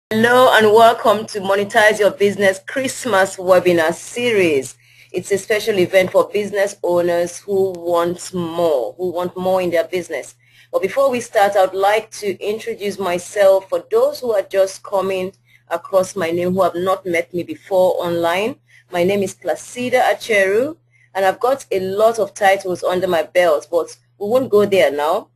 Hello and welcome to Monetize Your Business Christmas webinar series. It's a special event for business owners who want more in their business. But before we start, I'd like to introduce myself for those who are just coming across my name, who have not met me before online. My name is Placida Acheru, and I've got a lot of titles under my belt, but we won't go there now.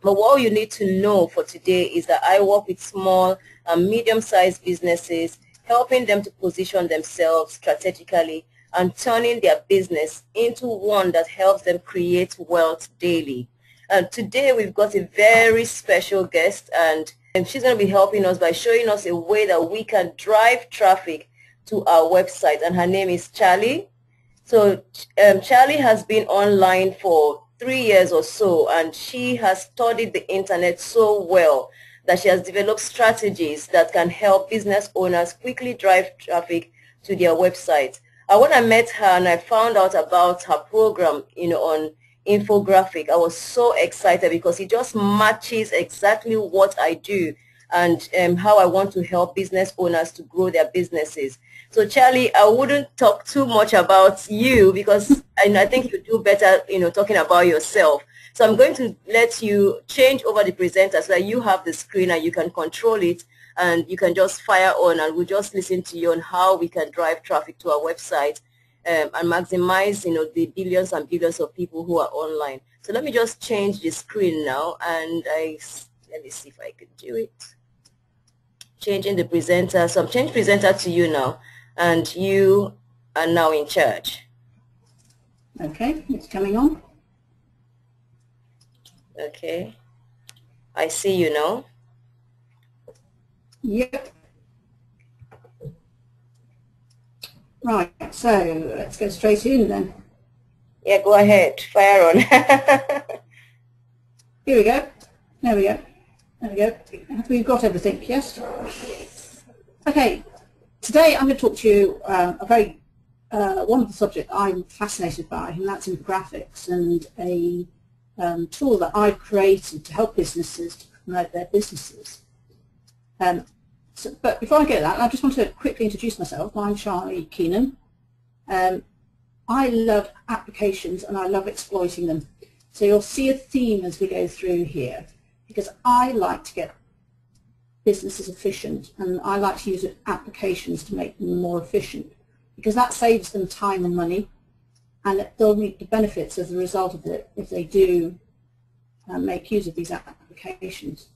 But what you need to know for today is that I work with small and medium-sized businesses, helping them to position themselves strategically and turning their business into one that helps them create wealth daily. And today we've got a very special guest, and she's going to be helping us by showing us a way that we can drive traffic to our website, and her name is Charlie. So Charlie has been online for 3 years or so, and she has studied the internet so well that she has developed strategies that can help business owners quickly drive traffic to their website. When I met her and I found out about her program, on infographic, I was so excited because it just matches exactly what I do and how I want to help business owners to grow their businesses. So Charlie, I wouldn't talk too much about you because I think you do better, talking about yourself. So I'm going to let you change over the presenter so that you have the screen and you can control it and you can just fire on, and we'll just listen to you on how we can drive traffic to our website and maximize, the billions and billions of people who are online. So let me just change the screen now, and let me see if I can do it. Changing the presenter. So I'm changing presenter to you now, and you are now in charge. Okay, it's coming on. Okay, I see you now. Yep. Right, so let's go straight in then. Yeah, go ahead, fire on. Here we go. There we go. There we go. Have we got everything? Yes? Okay, today I'm going to talk to you a very wonderful subject I'm fascinated by, and that's infographics, and a tool that I've created to help businesses to promote their businesses. But before I get to that, I just want to quickly introduce myself. I'm Charlie Keenan. I love applications and I love exploiting them. So you'll see a theme as we go through here, because I like to get businesses efficient, and I like to use applications to make them more efficient, because that saves them time and money, and they'll reap the benefits as a result of it if they do make use of these applications.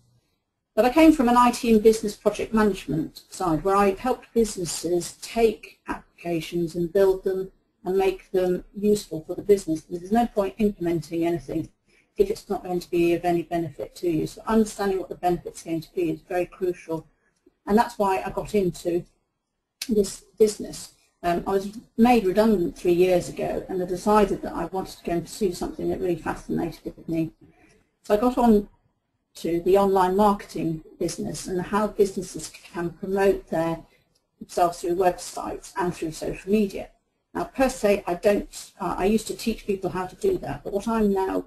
But I came from an IT and business project management side, where I helped businesses take applications and build them and make them useful for the business. There's no point implementing anything if it's not going to be of any benefit to you. So understanding what the benefit's going to be is very crucial, and that's why I got into this business. I was made redundant 3 years ago, and I decided that I wanted to go and pursue something that really fascinated me. So I got on to the online marketing business and how businesses can promote themselves through websites and through social media. Now, per se, I used to teach people how to do that, but what I'm now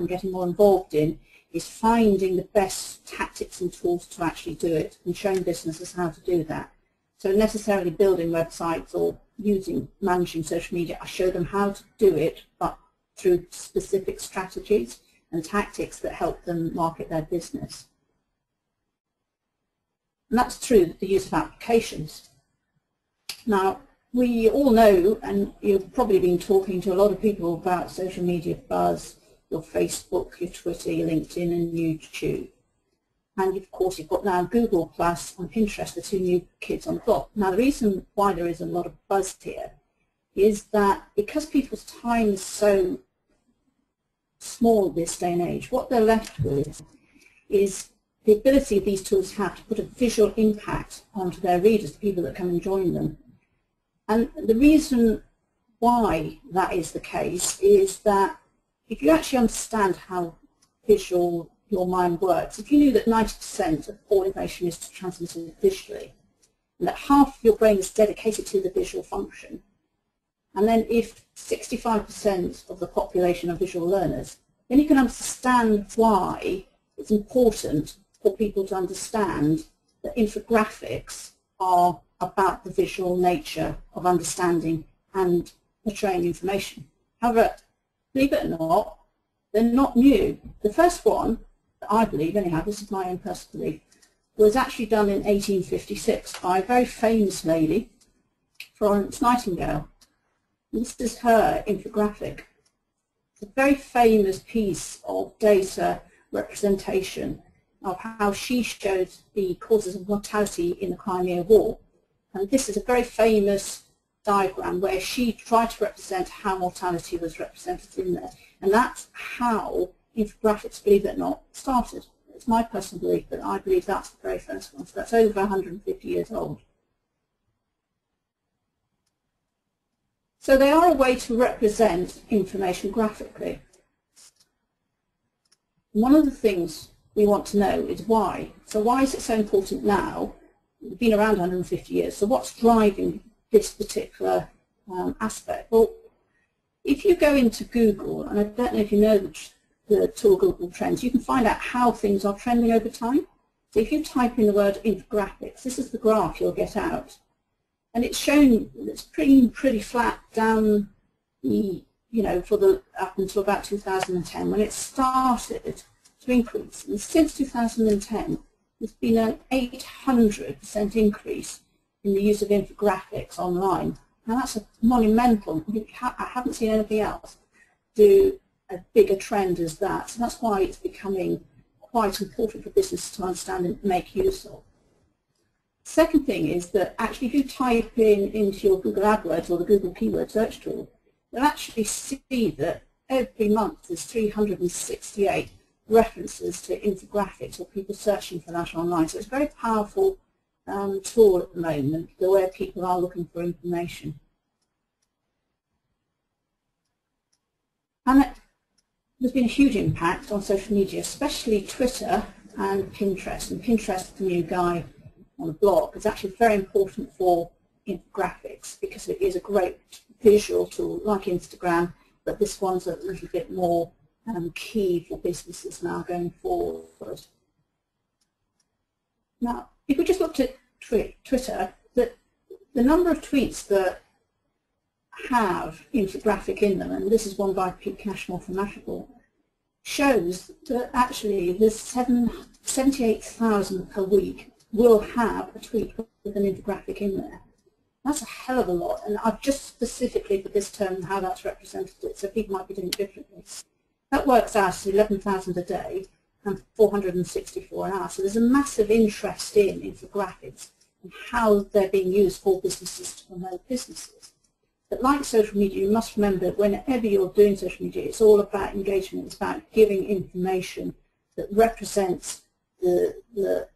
getting more involved in is finding the best tactics and tools to actually do it and showing businesses how to do that. So necessarily building websites or managing social media, I show them how to do it, but through specific strategies and tactics that help them market their business. And that's through the use of applications. Now, we all know, and you've probably been talking to a lot of people about social media buzz, your Facebook, your Twitter, your LinkedIn and YouTube. And of course you've got now Google Plus and Pinterest, the two new kids on the block. Now the reason why there is a lot of buzz here is that because people's time is so small this day and age, what they're left with is the ability these tools have to put a visual impact onto their readers, the people that come and join them. And the reason why that is the case is that if you actually understand how visual your mind works, if you knew that 90% of all information is transmitted visually, and that half of your brain is dedicated to the visual function, and then if 65% of the population are visual learners, then you can understand why it's important for people to understand that infographics are about the visual nature of understanding and portraying information. However, believe it or not, they're not new. The first one, that I believe, anyhow, this is my own personal belief, was actually done in 1856 by a very famous lady, Florence Nightingale. This is her infographic. It's a very famous piece of data representation of how she showed the causes of mortality in the Crimea War. And this is a very famous diagram where she tried to represent how mortality was represented in there. And that's how infographics, believe it or not, started. It's my personal belief, but I believe that's the very first one. So that's over 150 years old. So they are a way to represent information graphically. One of the things we want to know is why. So why is it so important now? It's been around 150 years. So what's driving this particular aspect? Well, if you go into Google, and I don't know if you know the tool Google Trends, you can find out how things are trending over time. So if you type in the word infographics, this is the graph you'll get out. And it's shown, it's pretty flat down the, up until about 2010 when it started to increase. And since 2010, there's been an 800% increase in the use of infographics online. Now that's a monumental, I haven't seen anything else do a bigger trend as that. So that's why it's becoming quite important for business to understand and make use of. Second thing is that actually if you type into your Google AdWords or the Google keyword search tool, you'll actually see that every month there's 368 references to infographics or people searching for that online. So it's a very powerful tool at the moment where people are looking for information. And there's been a huge impact on social media, especially Twitter and Pinterest. And Pinterest, the new guy on the blog, is actually very important for infographics because it is a great visual tool like Instagram, but this one's a little bit more key for businesses now going forward. Now, if we just looked at Twitter, the number of tweets that have infographic in them, and this is one by Pete Cashmore from Mashable, shows that actually there's 78,000 per week will have a tweet with an infographic in there. That's a hell of a lot, and I've just specifically for this term how that's represented it, so people might be doing it differently. That works out as 11,000 a day and 464 an hour. So there's a massive interest in infographics and how they're being used for businesses to promote businesses. But like social media, you must remember that whenever you're doing social media, it's all about engagement. It's about giving information that represents the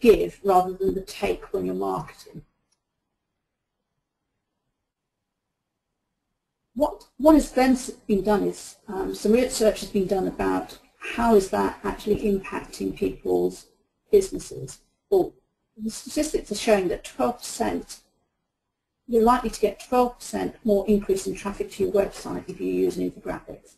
give rather than the take when you're marketing. What has then been done is some research has been done about how is that actually impacting people's businesses. Well, the statistics are showing that 12%, you're likely to get 12% more increase in traffic to your website if you use infographics.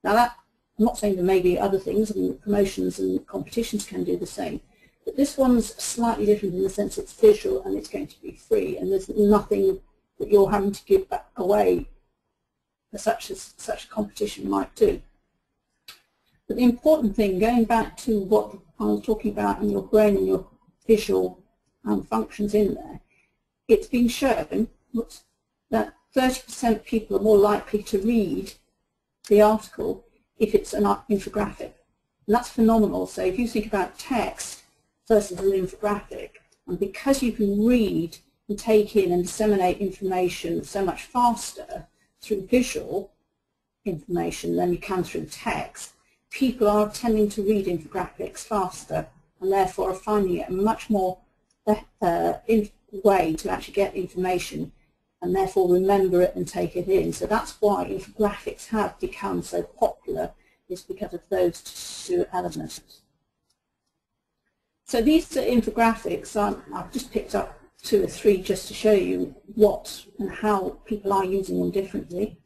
Now that, I'm not saying there may be other things, I mean promotions and competitions can do the same, but this one's slightly different in the sense it's visual and it's going to be free and there's nothing that you're having to give back away such a competition might do. But the important thing, going back to what I was talking about in your brain and your visual functions in there, it's been shown that 30% of people are more likely to read the article if it's an infographic. And that's phenomenal. So if you think about text versus an infographic, and because you can read and take in and disseminate information so much faster through visual information than you can through text, people are tending to read infographics faster and therefore are finding it a much more way to actually get information and therefore remember it and take it in. So that's why infographics have become so popular, is because of those two elements. So these infographics, I've just picked up 2 or 3 just to show you what and how people are using them differently.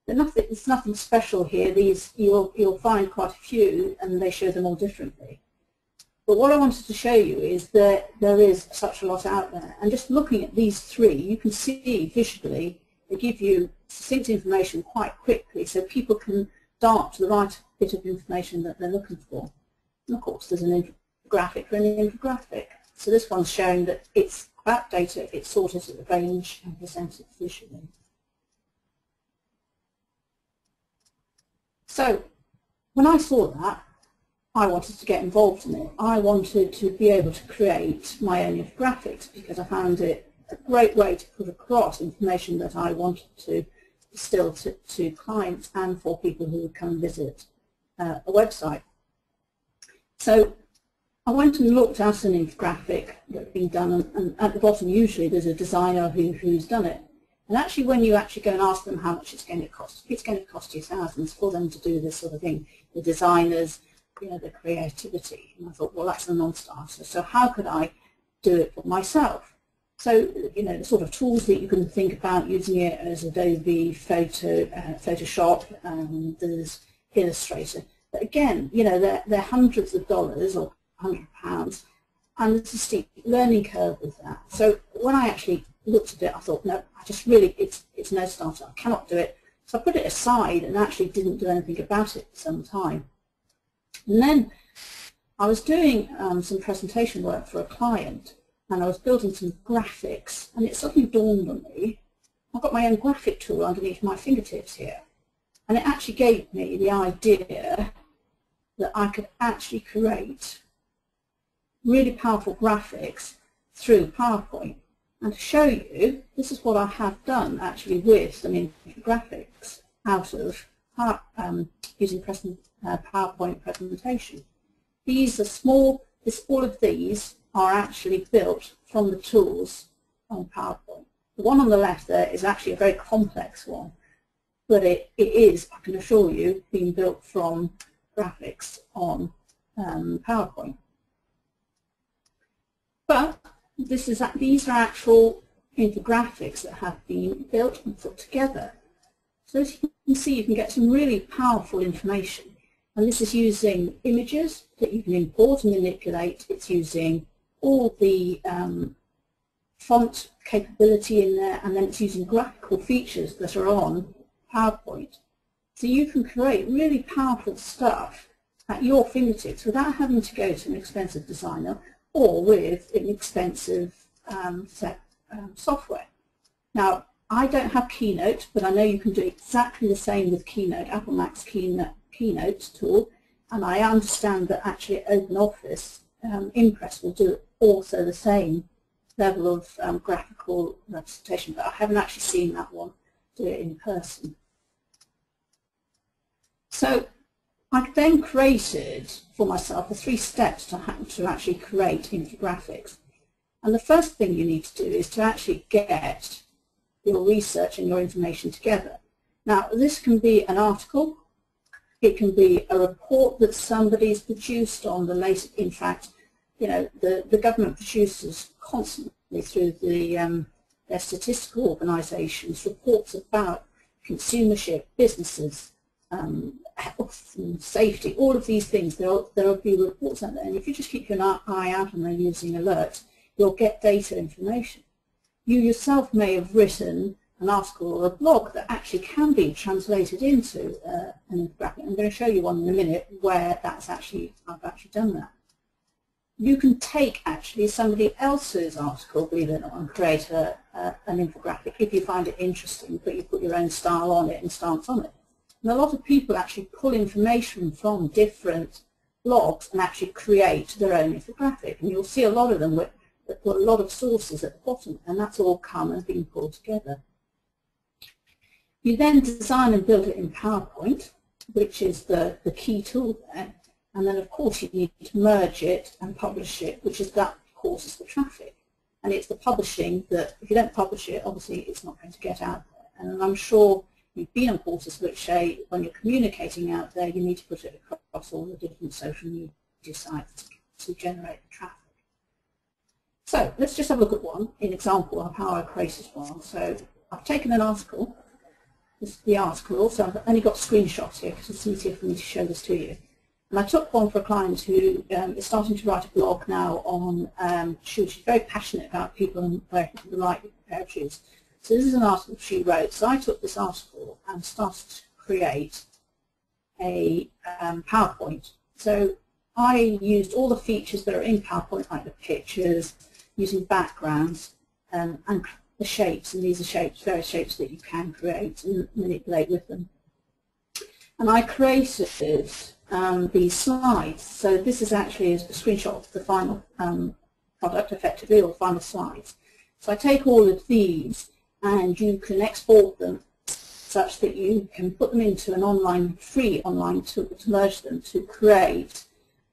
There's nothing special here. These you'll find quite a few, and they show them all differently. But what I wanted to show you is that there is such a lot out there. And just looking at these three, you can see visually, they give you succinct information quite quickly so people can dart to the right bit of information that they're looking for. And of course, there's an infographic for an infographic. So this one's showing that it's about data, it's sorted at a range and presented visually. So when I saw that, I wanted to get involved in it. I wanted to be able to create my own infographics because I found it a great way to put across information that I wanted to distill to clients and for people who would come and visit a website. So I went and looked at an infographic that had been done, and at the bottom usually there's a designer who's done it. And actually when you actually go and ask them how much it's going to cost, it's going to cost you thousands for them to do this sort of thing. The designers, you know, the creativity. And I thought, well, that's a non-starter. So how could I do it for myself? So, you know, the sort of tools that you can think about using it as Adobe, Photoshop, there's Illustrator. But again, you know, they're hundreds of dollars or £100, and there's a steep learning curve with that. So when I actually looked at it, I thought, no, I just really, it's no starter. I cannot do it. So I put it aside and actually didn't do anything about it for some time. And then I was doing some presentation work for a client, and I was building some graphics, and it suddenly dawned on me, I've got my own graphic tool underneath my fingertips here. And it actually gave me the idea that I could actually create really powerful graphics through PowerPoint. And to show you, this is what I have done actually with some infographics out of using PowerPoint presentation. These are small, all of these are actually built from the tools on PowerPoint. The one on the left there is actually a very complex one, but it is, I can assure you, being built from graphics on PowerPoint. But these are actual infographics that have been built and put together. So as you can see, you can get some really powerful information. And this is using images that you can import and manipulate. It's using all the font capability in there, and then it's using graphical features that are on PowerPoint. So you can create really powerful stuff at your fingertips without having to go to an expensive designer or with inexpensive software. Now, I don't have Keynote, but I know you can do exactly the same with Keynote, Apple Mac's Keynote tool, and I understand that actually OpenOffice Impress will do also the same level of graphical representation, but I haven't actually seen that one do it in person. So I then created for myself the 3 steps to actually create infographics. And the first thing you need to do is to actually get your research and your information together. Now, this can be an article, it can be a report that somebody's produced on the latest. In fact, you know, the government produces constantly through their statistical organisations reports about consumership, businesses, health and safety, all of these things. There will be reports out there, and if you just keep your eye out on them using alerts, you'll get data information. You yourself may have written an article or a blog that actually can be translated into an infographic. I'm going to show you one in a minute where I've actually done that. You can take actually somebody else's article, believe it or not, and create an infographic if you find it interesting, but you put your own style on it and stance on it. And a lot of people actually pull information from different blogs and actually create their own infographic. And you'll see a lot of them with a lot of sources at the bottom, and that's all come and been pulled together. You then design and build it in PowerPoint, which is the key tool there. And then, of course, you need to merge it and publish it, which is that, of course, is the traffic. And it's the publishing that, if you don't publish it, obviously it's not going to get out there. And I'm sure you've been on courses which say when you're communicating out there, you need to put it across all the different social media sites to generate the traffic. So let's just have a look at an example of how I created one. So I've taken an article. This is the article. Also, I've only got screenshots here because it's easier for me to show this to you. And I took one for a client who is starting to write a blog now on shoes. She's very passionate about people and wearing the right pair of shoes. So this is an article she wrote. So I took this article and started to create a PowerPoint. So I used all the features that are in PowerPoint, like the pictures, using backgrounds, and the shapes. And these are shapes, various shapes that you can create and manipulate with them. And I created these slides. So this is actually a screenshot of the final product, effectively, or final slides. So I take all of these, and you can export them such that you can put them into an free online tool to merge them to create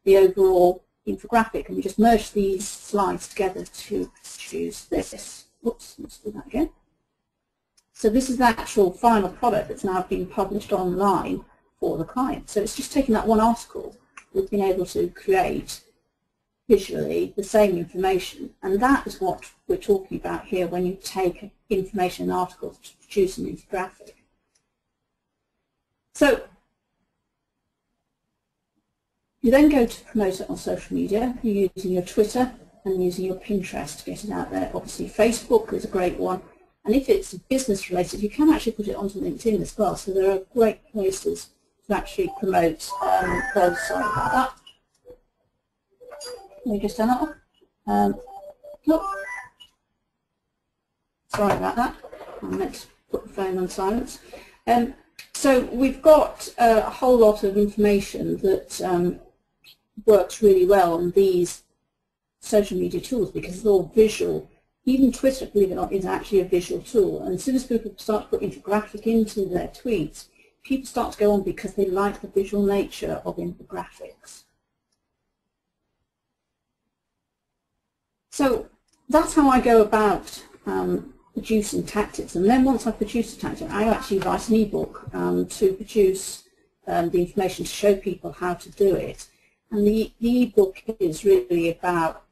the overall infographic. And we just merge these slides together to produce this. Whoops, let's do that again. So this is the actual final product that's now being published online for the client. So it's just taking that one article, we've been able to create visually the same information, and that is what we're talking about here when you take information in articles to produce an infographic. So you then go to promote it on social media. You're using your Twitter and using your Pinterest to get it out there. Obviously Facebook is a great one, and if it's business related you can actually put it onto LinkedIn as well. So there are great places to actually promote those. Sorry about that. Let me just turn that off. Look. Sorry about that. I meant to put the phone on silence. So we've got a whole lot of information that works really well on these social media tools because it's all visual. Even Twitter, believe it or not, is actually a visual tool. And as soon as people start to put infographic into their tweets, people start to go on because they like the visual nature of infographics. So that's how I go about producing tactics. And then once I've produced a tactic, I actually write an ebook to produce the information to show people how to do it. And the ebook is really about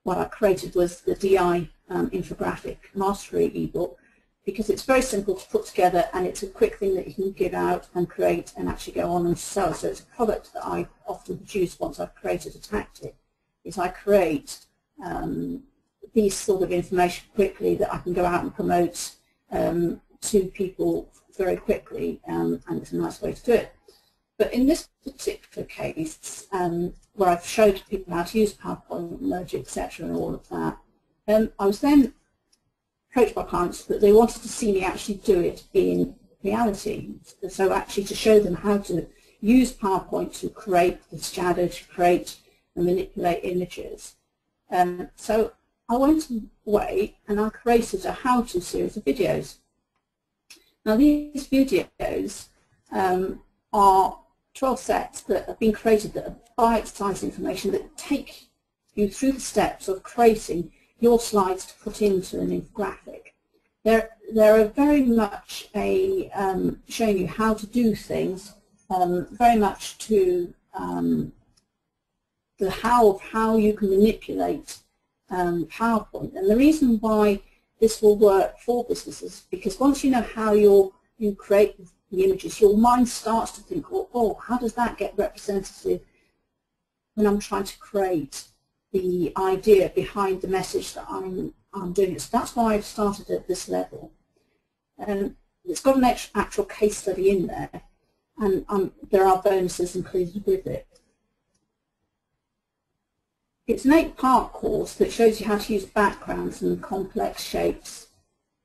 what I created was the DI infographic mastery ebook, because it's very simple to put together and it's a quick thing that you can give out and create and actually go on and sell. So it's a product that I often produce once I've created a tactic, is I create these sort of information quickly that I can go out and promote to people very quickly, and it's a nice way to do it. But in this particular case, where I've showed people how to use PowerPoint, merge, etc., and all of that, I was then approached by clients that they wanted to see me actually do it in reality. So actually to show them how to use PowerPoint to create the shadow, to create and manipulate images. So I went away and I created a how-to series of videos. Now these videos are 12 sets that have been created that are bite-sized information that take you through the steps of creating your slides to put into an infographic. They're very much a showing you how to do things, very much to the how of how you can manipulate PowerPoint. And the reason why this will work for businesses, because once you know how you create the images, your mind starts to think, oh, how does that get representative when I'm trying to create the idea behind the message that I'm doing it. So that's why I've started at this level. It's got an actual case study in there, and there are bonuses included with it. It's an 8-part course that shows you how to use backgrounds and complex shapes.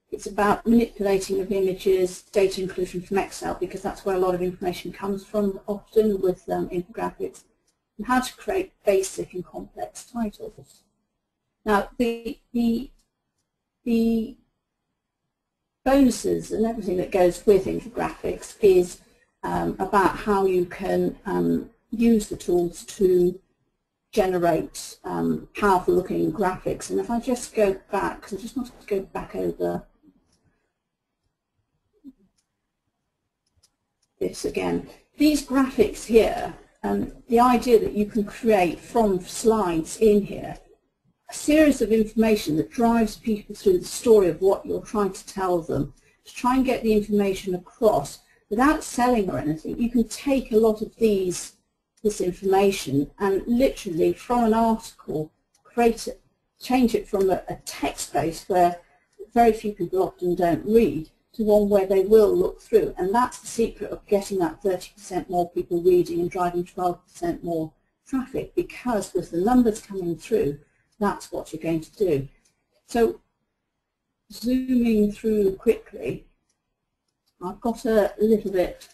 It's about manipulating of images, data inclusion from Excel, because that's where a lot of information comes from often with infographics, and how to create basic and complex titles. Now the bonuses and everything that goes with infographics is about how you can use the tools to generate powerful looking graphics. And if I just go back, because I just want to go back over this again, these graphics here, the idea that you can create from slides in here a series of information that drives people through the story of what you're trying to tell them, to try and get the information across without selling or anything. You can take a lot of these this information and literally from an article change it from a text base where very few people often don't read to one where they will look through. And that's the secret of getting that 30% more people reading and driving 12% more traffic, because with the numbers coming through, that's what you're going to do. So zooming through quickly, I've got a little bit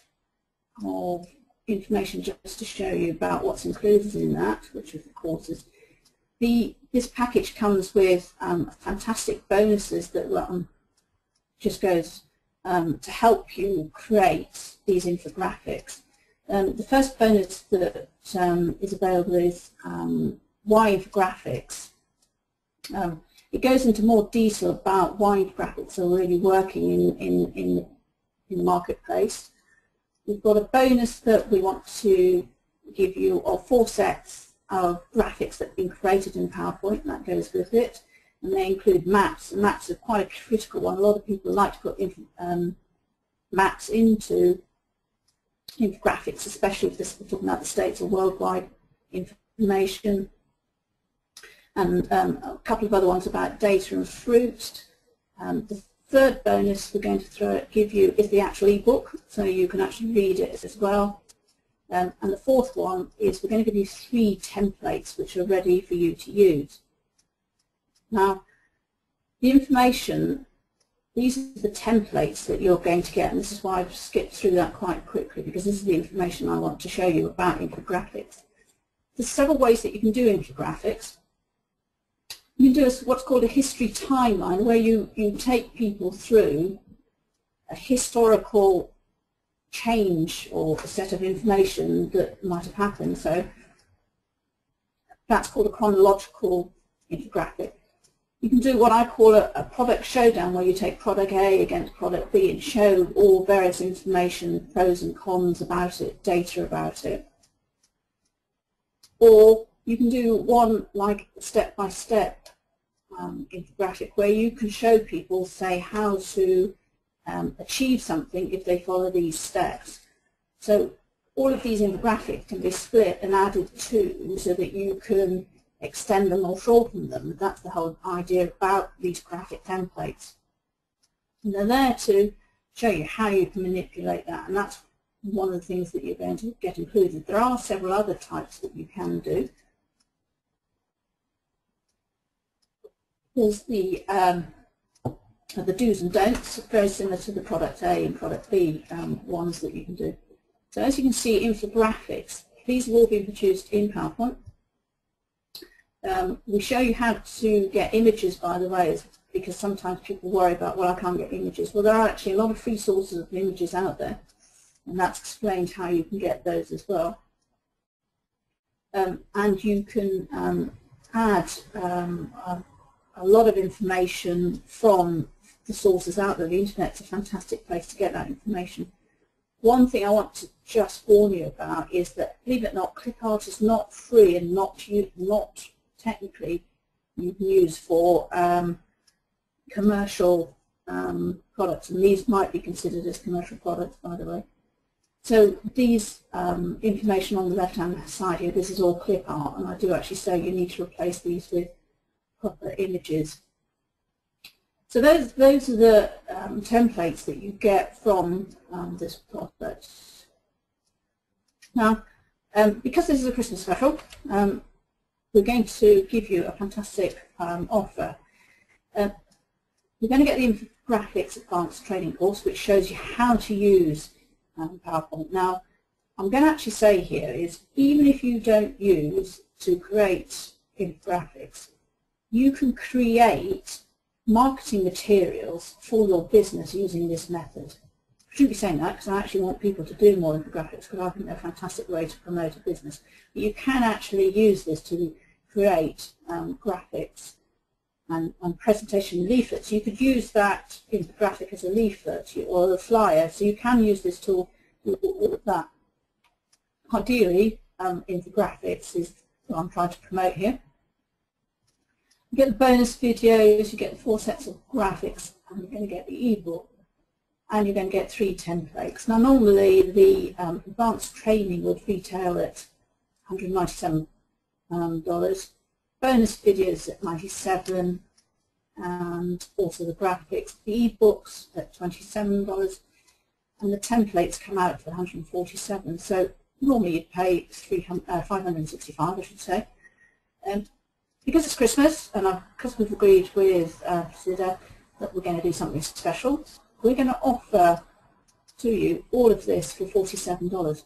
of information just to show you about what's included in that, which of course is this package comes with fantastic bonuses that just goes to help you create these infographics. The first bonus that is available is why infographics. It goes into more detail about why infographics are really working in the marketplace. We've got a bonus that we want to give you of 4 sets of graphics that have been created in PowerPoint, and that goes with it. And they include maps. And maps are quite a critical one. A lot of people like to put maps into infographics, especially if we're talking about the States or worldwide information. And a couple of other ones about data and fruit. The third bonus we're going to give you is the actual ebook, so you can actually read it as well. And the fourth one is we're going to give you 3 templates which are ready for you to use. Now, the information, these are the templates that you're going to get, and this is why I've skipped through that quite quickly, because this is the information I want to show you about infographics. There's several ways that you can do infographics. You can do what's called a history timeline, where you take people through a historical change or a set of information that might have happened. So that's called a chronological infographic. You can do what I call a product showdown, where you take product A against product B and show all various information, pros and cons about it, data about it. Or you can do one like step-by-step infographic, where you can show people, say, how to achieve something if they follow these steps. So all of these infographics can be split and added to so that you can extend them or shorten them. That's the whole idea about these graphic templates. And they're there to show you how you can manipulate that, and that's one of the things that you're going to get included. There are several other types that you can do. There's the do's and don'ts, very similar to the product A and product B ones that you can do. So as you can see, infographics, these have all been produced in PowerPoint. We show you how to get images, by the way, because sometimes people worry about, well, I can't get images. Well, there are actually a lot of free sources of images out there, and that's explained how you can get those as well. And you can add a lot of information from the sources out there. The internet's a fantastic place to get that information. One thing I want to just warn you about is that, believe it or not, ClipArt is not free and not technically you can use for commercial products, and these might be considered as commercial products, by the way. So these information on the left-hand side here, this is all ClipArt, and I do actually say you need to replace these with proper images. So those are the templates that you get from this product. Now, because this is a Christmas special, we're going to give you a fantastic offer. You're going to get the Infographics Advanced Training course, which shows you how to use PowerPoint. Now, I'm going to actually say here is, even if you don't use to create infographics, you can create marketing materials for your business using this method. I shouldn't be saying that, because I actually want people to do more infographics, because I think they're a fantastic way to promote a business. But you can actually use this to create graphics and presentation leaflets. You could use that infographic as a leaflet or a flyer, so you can use this tool to do all of that. Ideally, infographics is what I'm trying to promote here. You get the bonus videos, you get the 4 sets of graphics, and you're going to get the ebook, and you're going to get 3 templates. Now, normally the advanced training would retail at $197. Bonus videos at $97, and also the graphics, the ebooks at $27, and the templates come out for $147. So normally you'd pay $565, I should say. Because it's Christmas, and because we've agreed with Placida that we're going to do something special, we're going to offer to you all of this for $47.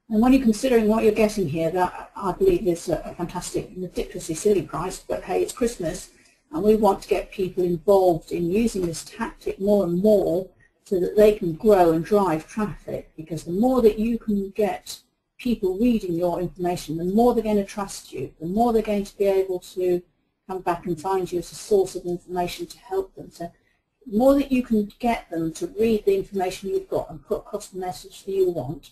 And when you're considering what you're getting here, that I believe is a fantastic, ridiculously silly price, but hey, it's Christmas, and we want to get people involved in using this tactic more and more so that they can grow and drive traffic, because the more that you can get people reading your information, the more they're going to trust you, the more they're going to be able to come back and find you as a source of information to help them. So the more that you can get them to read the information you've got and put across the message that you want,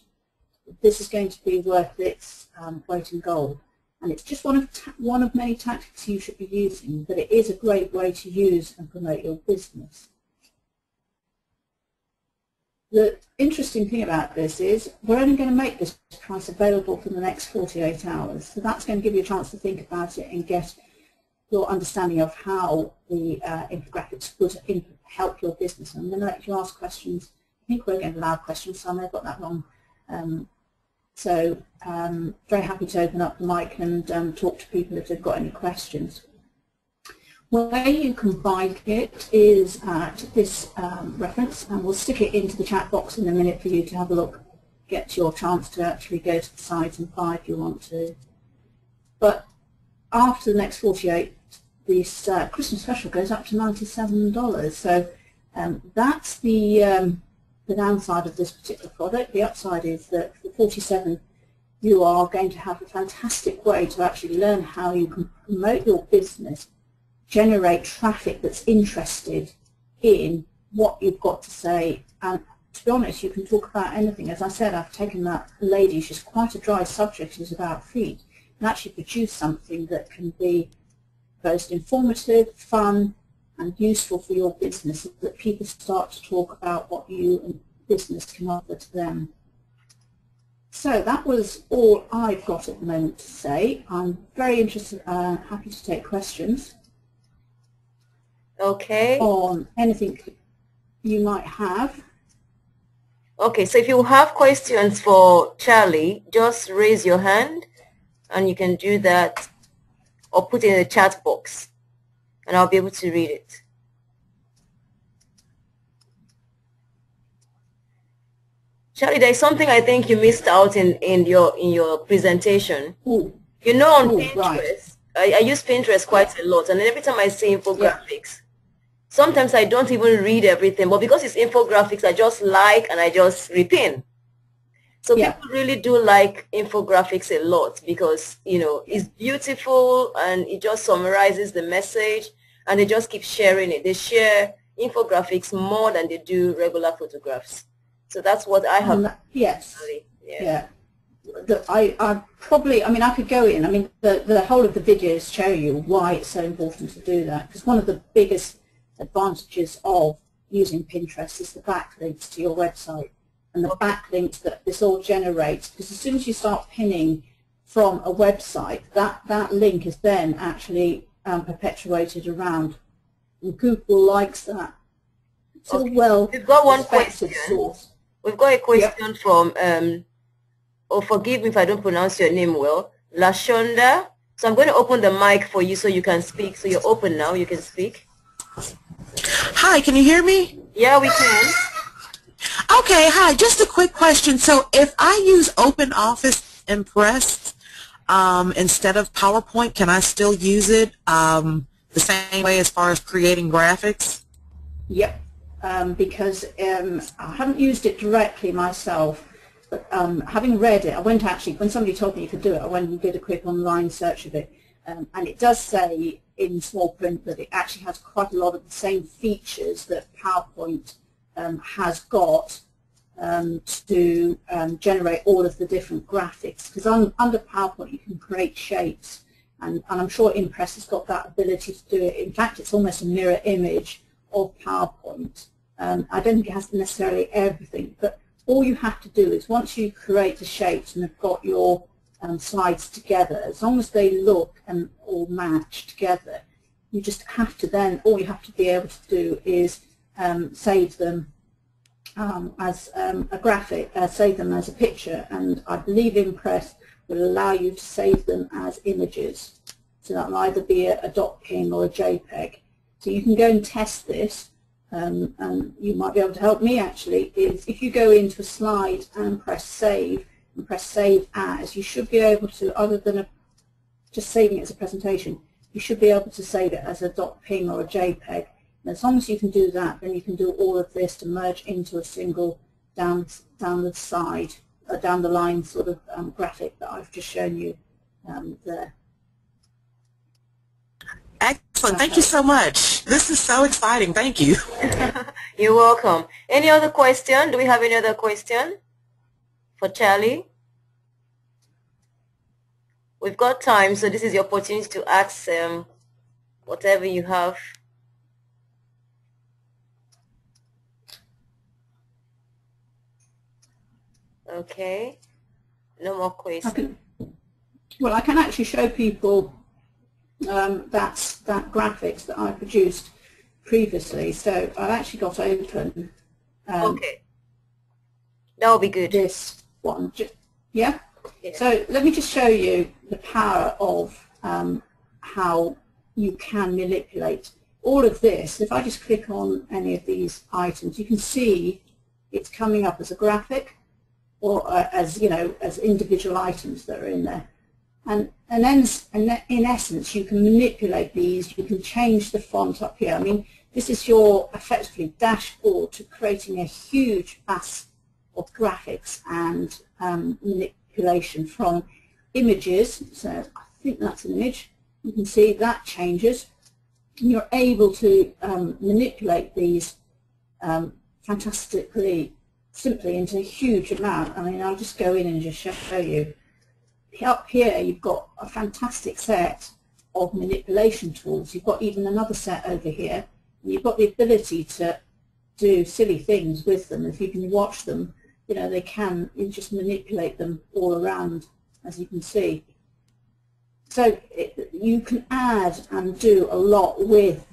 this is going to be worth its weight in gold. And it's just one of many tactics you should be using, but it is a great way to use and promote your business. The interesting thing about this is we're only going to make this price available for the next 48 hours. So that's going to give you a chance to think about it and get your understanding of how the infographics would help your business. I'm going to let you ask questions. I think we're going to allow questions, so I may have got that wrong. Very happy to open up the mic and talk to people if they've got any questions. Where you can buy it is at this reference, and we'll stick it into the chat box in a minute for you to have a look, get your chance to actually go to the site and buy if you want to. But after the next 48, this Christmas special goes up to $97. So that's the downside of this particular product. The upside is that for $47, you are going to have a fantastic way to actually learn how you can promote your business, generate traffic that's interested in what you've got to say. And to be honest, you can talk about anything. As I said, I've taken that lady, she's quite a dry subject, she's about feet, and actually produce something that can be both informative, fun, and useful for your business, so that people start to talk about what you and business can offer to them. So that was all I've got at the moment to say. I'm very interested, happy to take questions. Okay. On anything you might have. Okay, so if you have questions for Charlie, just raise your hand and you can do that, or put it in the chat box and I'll be able to read it. Charlie, there's something I think you missed out in your presentation. Ooh. You know, on Ooh, Pinterest, right. I use Pinterest quite a lot, and every time I see infographics, sometimes I don't even read everything, but because it's infographics, I just like and I just repin. So people really do like infographics a lot because, you know, it's beautiful and it just summarizes the message, and they just keep sharing it. They share infographics more than they do regular photographs. So that's what I have. Yes. Yeah. I probably, I mean, I could go in. I mean, the whole of the videos show you why it's so important to do that. Because one of the biggest advantages of using Pinterest is the backlinks to your website and the backlinks that this all generates. Because as soon as you start pinning from a website, that link is then actually perpetuated around, and Google likes that. It's a We've got one question. Source. We've got a question from, oh, forgive me if I don't pronounce your name well, Lashonda. So I'm going to open the mic for you so you can speak. So you're open now, you can speak. Hi, can you hear me? Yeah, we can. Okay, hi, just a quick question. So if I use OpenOffice Impress instead of PowerPoint, can I still use it the same way as far as creating graphics? Yep, because I haven't used it directly myself, but having read it, I went actually, when somebody told me you could do it, I went and did a quick online search of it, and it does say in small print that it actually has quite a lot of the same features that PowerPoint has got to generate all of the different graphics, because under PowerPoint you can create shapes, and I'm sure Impress has got that ability to do it. In fact, it's almost a mirror image of PowerPoint. I don't think it has necessarily everything, but all you have to do is once you create the shapes and have got your slides together, as long as they look and all match together, you just have to then, all you have to be able to do is save them as a graphic, save them as a picture, and I believe Impress will allow you to save them as images. So that will either be a .png or a JPEG. So you can go and test this, and you might be able to help me actually, is if you go into a slide and press save, and press save as, you should be able to, other than just saving it as a presentation, you should be able to save it as a .png or a JPEG. And as long as you can do that, then you can do all of this to merge into a single down the side, down the line sort of graphic that I've just shown you there. Excellent. Thank you so much. This is so exciting. Thank you. You're welcome. Any other question? Do we have any other question for Charlie? We've got time, so this is your opportunity to ask whatever you have. Okay. No more questions. Well, I can actually show people that graphics that I produced previously. So I've actually got open. Okay. That will be good. This one. Yeah? Yeah. So let me just show you the power of how you can manipulate all of this. If I just click on any of these items, you can see it's coming up as a graphic or as, you know, as individual items that are in there. And then in essence, you can manipulate these. You can change the font up here. I mean, this is your effectively dashboard to creating a huge mass of graphics and manipulation from images. So I think that's an image. You can see that changes. And you're able to manipulate these fantastically simply into a huge amount. I mean, I'll just go in and just show you. Up here you've got a fantastic set of manipulation tools. You've got even another set over here. And you've got the ability to do silly things with them. If you can watch them, you know, you just manipulate them all around, as you can see. So you can add and do a lot with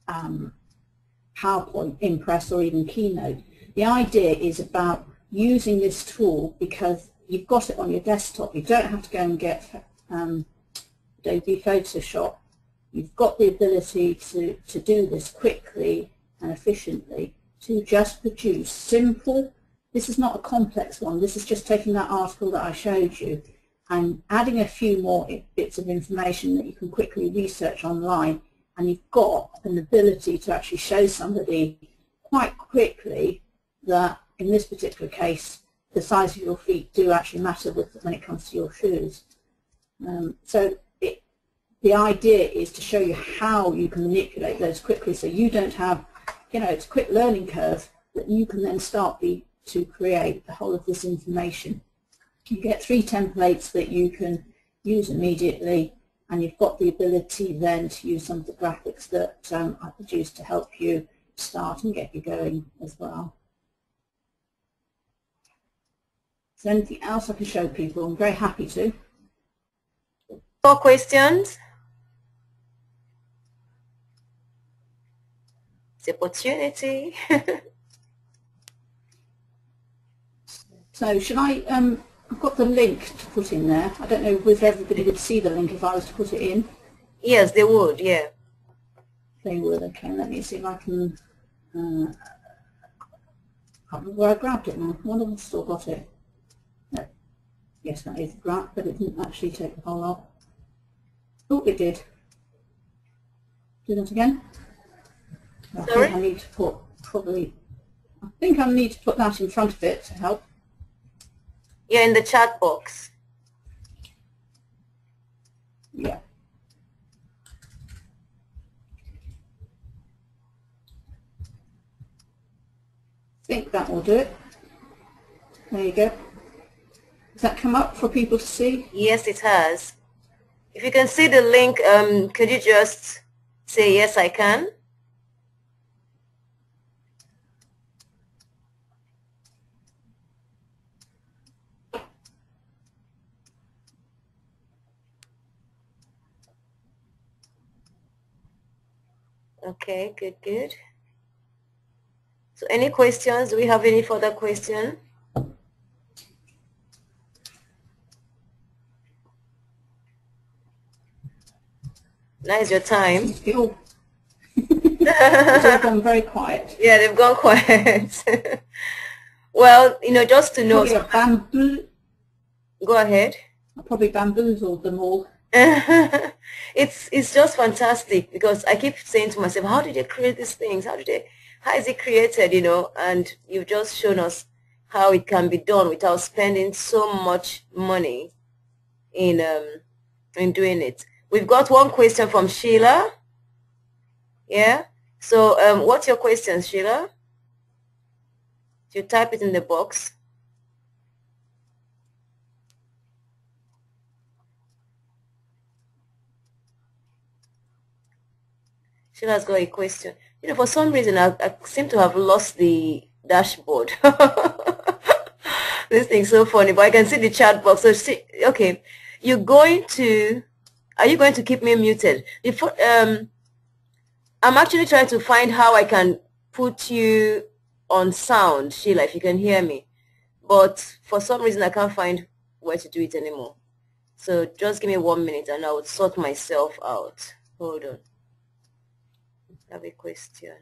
PowerPoint, Impress, or even Keynote. The idea is about using this tool because you've got it on your desktop. You don't have to go and get Adobe Photoshop. You've got the ability to do this quickly and efficiently, to just produce simple. This is not a complex one. This is just taking that article that I showed you and adding a few more bits of information that you can quickly research online, and you've got an ability to actually show somebody quite quickly that in this particular case the size of your feet do actually matter when it comes to your shoes. So the idea is to show you how you can manipulate those quickly, so you don't have, you know, it's a quick learning curve that you can then start to create the whole of this information. You get 3 templates that you can use immediately, and you've got the ability then to use some of the graphics that I produced to help you start and get you going as well. Is there anything else I can show people? I'm very happy to. More questions? It's an opportunity. So should I, I've got the link to put in there. I don't know if everybody would see the link if I was to put it in. Yes, they would, yeah. They would, okay. Let me see if I can, I can't remember where I grabbed it now. One of them still got it. No. Yes, that is the grab, but it didn't actually take the whole lot. Oh, it did. Do that again. I think I need to put I think I need to put that in front of it to help. Yeah, in the chat box. Yeah. I think that will do it. There you go. Does that come up for people to see? Yes, it has. If you can see the link, could you just say, yes, I can? Okay, good, good. So any questions? Do we have any further questions? Now is your time. It's all gone very quiet. Yeah, they've gone quiet. Well, you know, just to know. Go ahead. I probably bamboozled them all. It's just fantastic because I keep saying to myself, how did they create these things? How is it created, you know? And you've just shown us how it can be done without spending so much money in doing it. We've got one question from Sheila. Yeah. So what's your question, Sheila? You type it in the box. Sheila's got a question. You know, for some reason, I seem to have lost the dashboard. This thing's so funny, but I can see the chat box. So, see, okay, are you going to keep me muted? Before, I'm actually trying to find how I can put you on sound, Sheila, if you can hear me. But for some reason, I can't find where to do it anymore. So just give me 1 minute and I will sort myself out. Hold on. I have a question.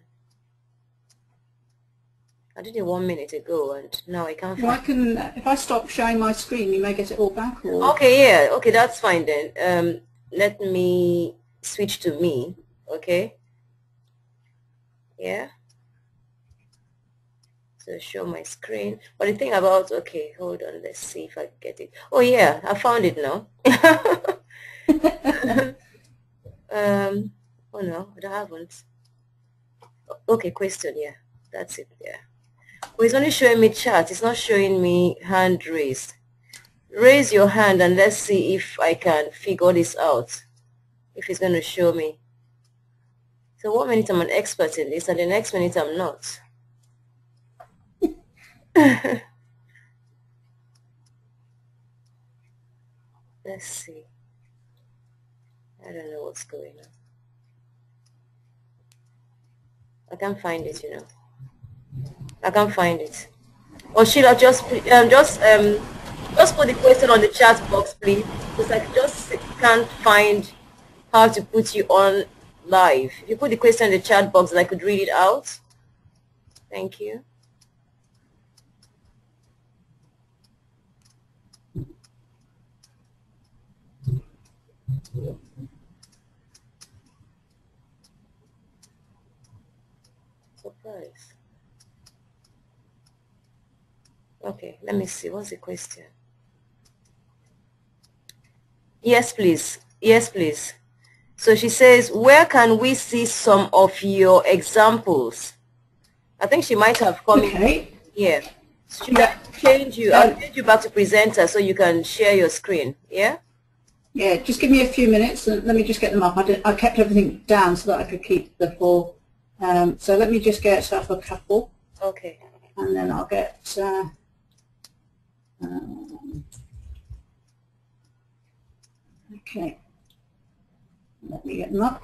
I did it 1 minute ago and now I can't Well, find if I stop showing my screen, you may get it all back. Or... Okay, yeah. Okay, that's fine then. Let me switch to me. Okay. Yeah. So show my screen. But the thing about, okay, hold on. Let's see if I get it. Oh yeah, I found it now. Oh no, I haven't. Okay, question, yeah. That's it, yeah. Oh, it's only showing me chat. It's not showing me hand raised. Raise your hand and let's see if I can figure this out. If it's going to show me. So 1 minute I'm an expert in this and the next minute I'm not. Let's see. I don't know what's going on. I can't find it, you know. I can't find it. Or should I just put the question on the chat box, please, because I just can't find how to put you on live. If you put the question in the chat box, and I could read it out. Thank you. Surprise. Okay, let me see. What's the question? Yes, please. Yes, please. So she says, where can we see some of your examples? I think she might have come in. Yeah. Should I change you? I'll change you back to presenter so you can share your screen. Yeah? Yeah, just give me a few minutes and let me just get them up. I kept everything down so that I could keep the full. So let me just get up a couple. Okay. And then I'll get... okay. Let me get them up.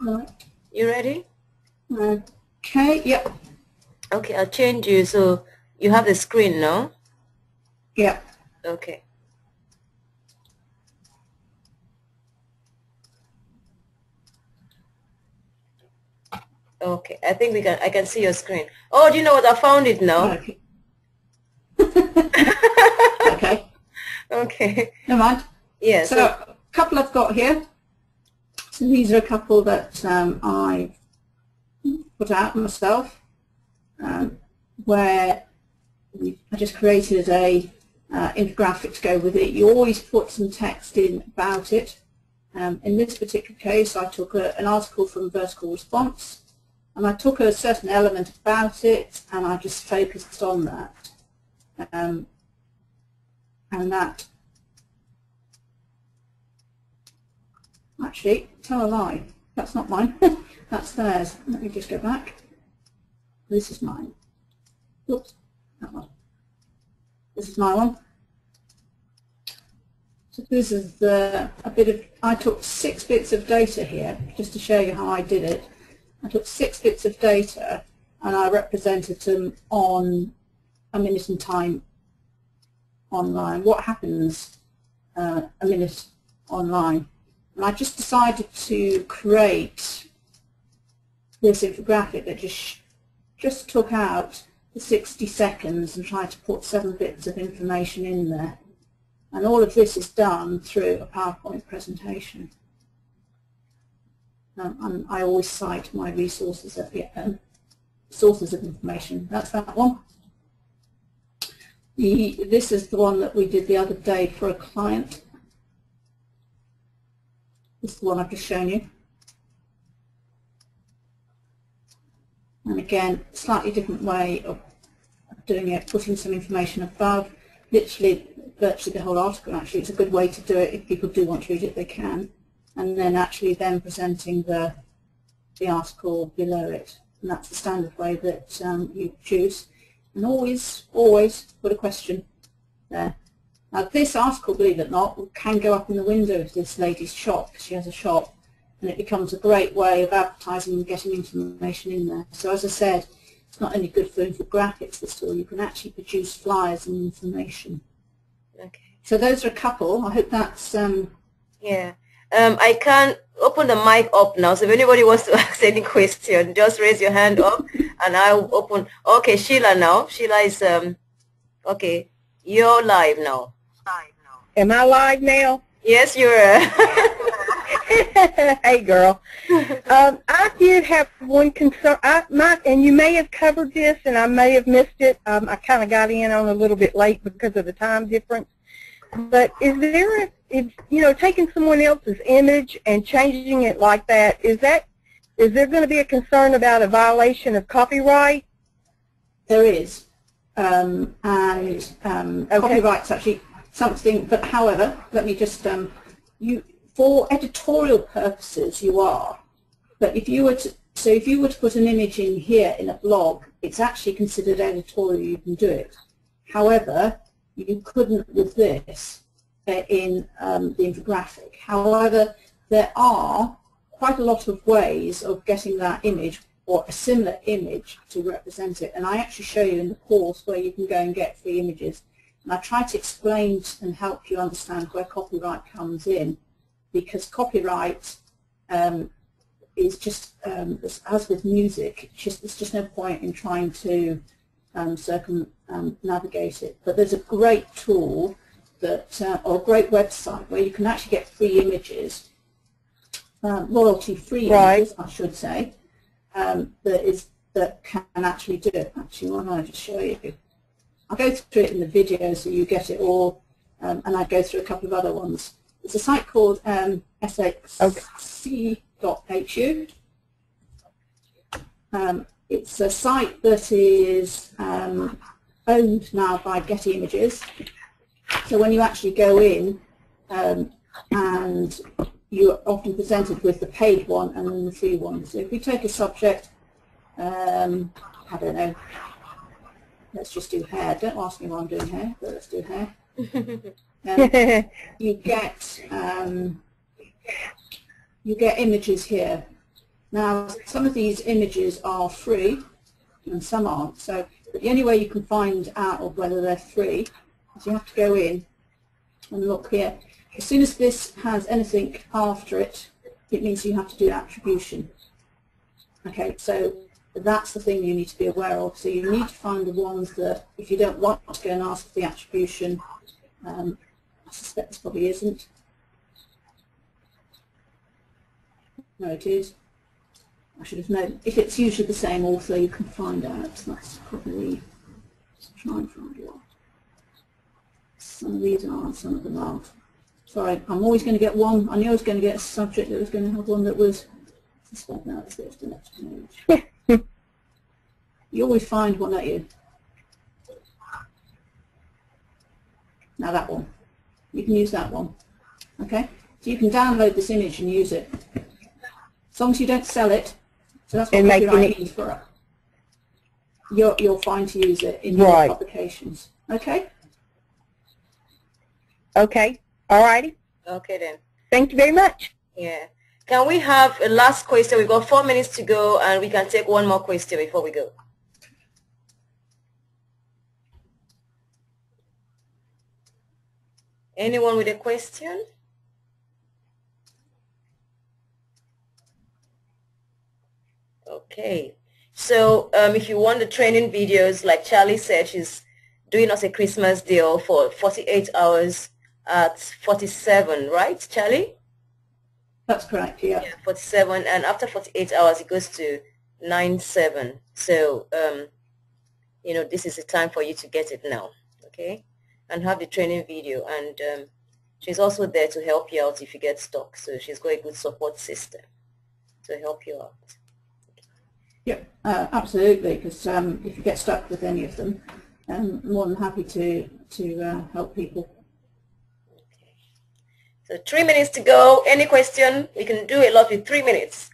Right. You ready? Okay, yep. Okay, I'll change you so you have the screen now. Yep. Okay. Okay, I think I can see your screen. Oh, do you know what? I found it now. Okay. Okay. Okay. Never mind. Yeah. So a couple I've got here. So these are a couple that I put out myself, where I just created a infographic to go with it. You always put some text in about it. In this particular case, I took an article from Vertical Response, and I took a certain element about it, and I just focused on that. And that Actually, tell a lie. That's not mine. That's theirs. Let me just go back. This is mine. Oops, that one. This is my one. So this is a bit of, I took 6 bits of data here, just to show you how I did it. I took 6 bits of data and I represented them on a minute and time online. What happens a minute online? And I just decided to create this infographic that just took out the 60 seconds and tried to put 7 bits of information in there. And all of this is done through a PowerPoint presentation. And I always cite my resources at the sources of information. That's that one. This is the one that we did the other day for a client. This is the one I've just shown you. And again, slightly different way of doing it, putting some information above, literally, virtually the whole article actually. It's a good way to do it. If people do want to read it, they can. And then actually then presenting the article below it. And that's the standard way that you choose. And always put a question there. Now this article, believe it or not, can go up in the window of this lady's shop, because she has a shop, and it becomes a great way of advertising and getting information in there. So as I said, it's not only good for infographics, this tool, you can actually produce flyers and information. Okay. So those are a couple. I hope that's... Yeah. I can open the mic up now, so if anybody wants to ask any question, just raise your hand up and I'll open. Okay, Sheila now. Sheila is, okay, you're live now. Am I live now? Yes, you're. Hey, girl. I did have one concern, and you may have covered this, and I may have missed it. I kind of got in on a little bit late because of the time difference. But is there, taking someone else's image and changing it like that, is there going to be a concern about a violation of copyright? There is. Copyright's actually something, but however, let me just, for editorial purposes you are, but if you were to put an image in here in a blog, it's actually considered editorial, you can do it. However, you couldn't with this in the infographic. However, there are quite a lot of ways of getting that image or a similar image to represent it, and I actually show you in the course where you can go and get free images. And I try to explain and help you understand where copyright comes in, because copyright is just, as with music, there's just no point in trying to circumnavigate it. But there's a great tool that, or a great website where you can actually get free images, royalty-free images, I should say, that can actually do it. Actually, why don't I just show you? I'll go through it in the video so you get it all, and I go through a couple of other ones. It's a site called sxc.hu. It's a site that is owned now by Getty Images. So when you actually go in, and you're often presented with the paid one and then the free one. So if we take a subject, I don't know, let's just do hair. Don't ask me why I'm doing hair, but let's do hair. You get images here. Now, some of these images are free and some aren't. So the only way you can find out of whether they're free is you have to go in and look here. As soon as this has anything after it, it means you have to do attribution. Okay, so that's the thing you need to be aware of. So you need to find the ones that, if you don't want to go and ask for the attribution, I suspect this probably isn't. No, it is. I should have known. If it's usually the same author, you can find out. That's probably, let's try and find one. Some of these are, some of them aren't. Sorry, I'm always going to get one. I knew I was going to get a subject that was going to have one that was, I suspect now let's go to the next page. You always find one, don't you? Now that one. You can use that one. Okay? So you can download this image and use it. As long as you don't sell it, so that's what And copyright means for it. You're fine to use it in your publications. Okay? Okay. All righty. Okay then. Thank you very much. Yeah. Can we have a last question? We've got 4 minutes to go, and we can take one more question before we go. Anyone with a question? Okay. So if you want the training videos, like Charlie said, she's doing us a Christmas deal for 48 hours at 47, right, Charlie? That's correct, yeah. Yeah, 47, and after 48 hours, it goes to 97. So, you know, this is the time for you to get it now, okay? And have the training video, and she's also there to help you out if you get stuck. So she's got a good support system to help you out. Yeah, absolutely, because if you get stuck with any of them, I'm more than happy to help people. Okay. So 3 minutes to go. Any question? We can do a lot with 3 minutes.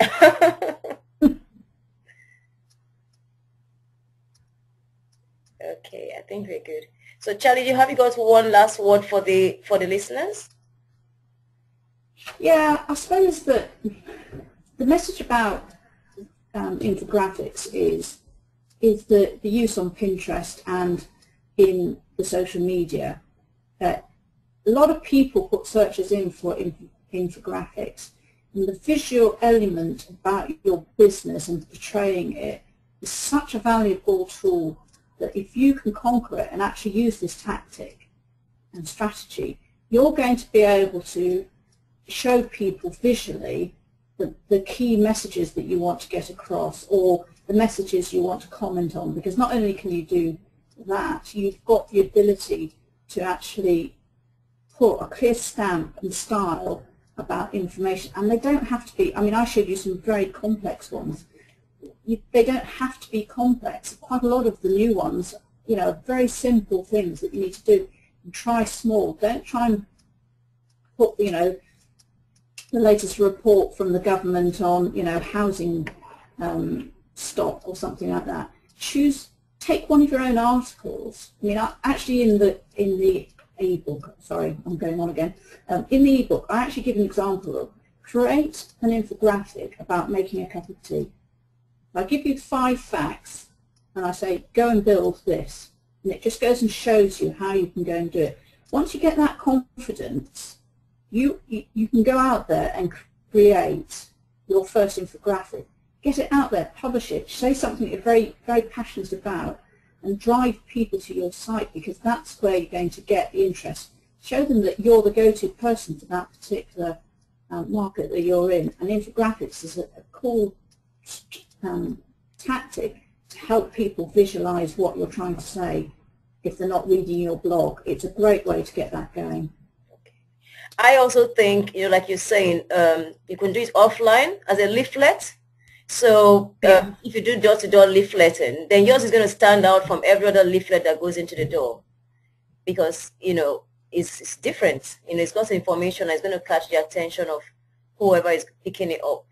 Okay, I think we're good. So Charlie, have you got one last word for the listeners? Yeah, I suppose that the message about infographics is the use on Pinterest and in the social media. A lot of people put searches in for infographics, and the visual element about your business and portraying it is such a valuable tool that if you can conquer it and actually use this tactic and strategy, you're going to be able to show people visually the key messages that you want to get across, or the messages you want to comment on, because not only can you do that, you've got the ability to actually put a clear stamp and style about information. And they don't have to be, I mean, I showed you some very complex ones. They don't have to be complex. Quite a lot of the new ones, you know, very simple things that you need to do. And try small. Don't try and put, you know, the latest report from the government on, you know, housing stock or something like that. Take one of your own articles. I mean, actually in the ebook, sorry, I'm going on again. In the ebook, I actually give an example of create an infographic about making a cup of tea. I give you 5 facts, and I say, go and build this. And it just goes and shows you how you can go and do it. Once you get that confidence, you can go out there and create your first infographic. Get it out there, publish it, say something you're very, very passionate about, and drive people to your site, because that's where you're going to get the interest. Show them that you're the go-to person for that particular market that you're in. And infographics is a cool tactic to help people visualize what you're trying to say if they're not reading your blog. It's a great way to get that going. I also think, you know, like you're saying, you can do it offline as a leaflet. So if you do door-to-door leafleting, then yours is going to stand out from every other leaflet that goes into the door, because, you know, it's different. You know, it's got information that's going to catch the attention of whoever is picking it up.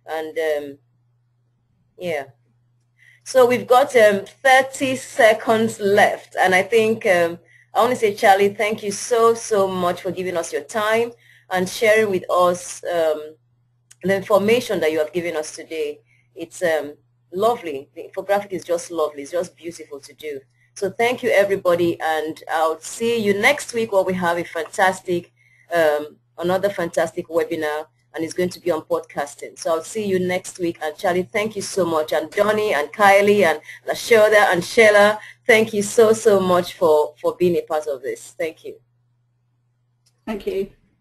And yeah. So we've got 30 seconds left, and I think I want to say, Charlie, thank you so much for giving us your time and sharing with us the information that you have given us today. It's lovely. The infographic is just lovely. It's just beautiful to do. So thank you, everybody, and I'll see you next week where we have a fantastic, another fantastic webinar, and it's going to be on podcasting. So I'll see you next week. And Charlie, thank you so much. And Donnie and Kylie and Lashoda and Sheila, thank you so much for being a part of this. Thank you. Thank you.